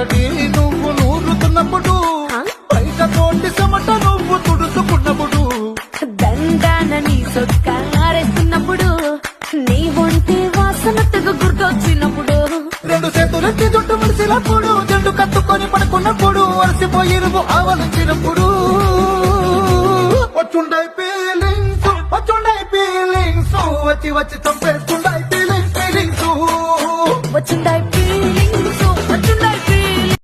మొదటి నువ్వు నూరుతున్నప్పుడు బయట తోటి చెమట నువ్వు తుడుచుకున్నప్పుడు దండాన నీ సొక్కారేస్తున్నప్పుడు నీ ఒంటి వాసనట్టుగా గుర్తొచ్చినప్పుడు రెండు చేతులెత్తి జుట్టు ముడిసినప్పుడు జండు కత్తుకొని పడుకున్నప్పుడు అలసిపోయిరువు ఆవలించినప్పుడు వచ్చుండై ఫీలింగ్స్ వచ్చి వచ్చి చంపేస్తుండై ఫీలింగ్స్ వచ్చిందా